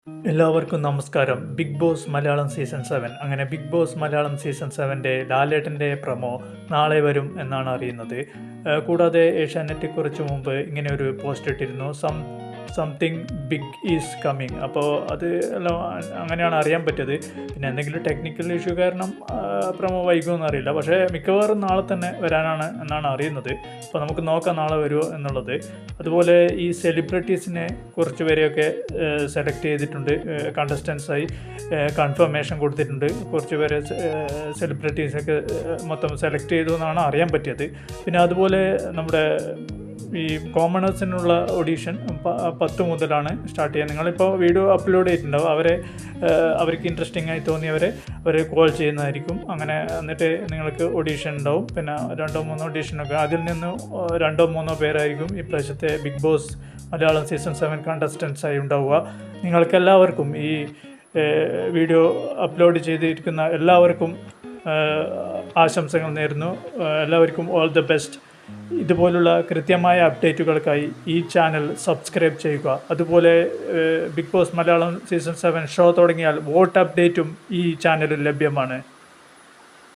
എല്ലാവർക്കും നമസ്കാരം. Big Boss Malayalam season 7 അങ്ങനെ ബിഗ് ബോസ് മലയാളം സീസൺ 7 ലാലേട്ടൻ്റെ പ്രൊമോ നാളെ വരും എന്നാണ് അറിയുന്നത്. കൂടാതെ ഏഷ്യാനെറ്റ് കുറച്ച് മുമ്പ് ഇങ്ങനെ ഒരു പോസ്റ്റ് ഇട്ടിരുന്നു, സംതിങ് ബിഗ് ഈസ് കമ്മിങ്. അപ്പോൾ അത് എല്ലാം അങ്ങനെയാണ് അറിയാൻ പറ്റിയത്. പിന്നെ എന്തെങ്കിലും ടെക്നിക്കൽ ഇഷ്യൂ കാരണം പ്രൊമോ വൈകുമെന്ന് അറിയില്ല, പക്ഷേ മിക്കവാറും നാളെ തന്നെ വരാനാണ് എന്നാണ് അറിയുന്നത്. അപ്പോൾ നമുക്ക് നോക്കാം നാളെ വരുമോ എന്നുള്ളത്. അതുപോലെ ഈ സെലിബ്രിറ്റീസിനെ കുറച്ച് പേരെയൊക്കെ സെലക്ട് ചെയ്തിട്ടുണ്ട്, കണ്ടസ്റ്റൻസായി കൺഫർമേഷൻ കൊടുത്തിട്ടുണ്ട്. കുറച്ച് പേരെ സെലിബ്രിറ്റീസൊക്കെ മൊത്തം സെലക്ട് ചെയ്തു എന്നാണ് അറിയാൻ പറ്റിയത്. പിന്നെ അതുപോലെ നമ്മുടെ ഈ കോമണേഴ്സിനുള്ള ഓഡീഷൻ 10 മുതലാണ് സ്റ്റാർട്ട് ചെയ്യുക. നിങ്ങളിപ്പോൾ വീഡിയോ അപ്ലോഡ് ചെയ്തിട്ടുണ്ടാവും, അവർക്ക് ഇൻട്രസ്റ്റിംഗ് ആയി തോന്നിയവരെ കോൾ ചെയ്യുന്നതായിരിക്കും. അങ്ങനെ എന്നിട്ട് നിങ്ങൾക്ക് ഓഡീഷൻ ഉണ്ടാവും. പിന്നെ 2-3 ഓഡീഷനൊക്കെ, അതിൽ നിന്ന് 2-3 പേരായിരിക്കും ഈ പ്രാവശ്യത്തെ ബിഗ് ബോസ് മലയാളം സീസൺ 7 കണ്ടസ്റ്റൻസായി ഉണ്ടാവുക. നിങ്ങൾക്കെല്ലാവർക്കും ഈ വീഡിയോ അപ്ലോഡ് ചെയ്തിരിക്കുന്ന എല്ലാവർക്കും ആശംസകൾ നേരുന്നു. എല്ലാവർക്കും ഓൾ ദ ബെസ്റ്റ്. ഇതുപോലുള്ള കൃത്യമായ അപ്ഡേറ്റുകൾക്കായി ഈ ചാനൽ സബ്സ്ക്രൈബ് ചെയ്യുക. അതുപോലെ Bigg Boss Malayalam season 7 show തുടങ്ങിയാൽ വോട്ട് അപ്ഡേറ്റും ഈ ചാനലിൽ ലഭ്യമാണ്.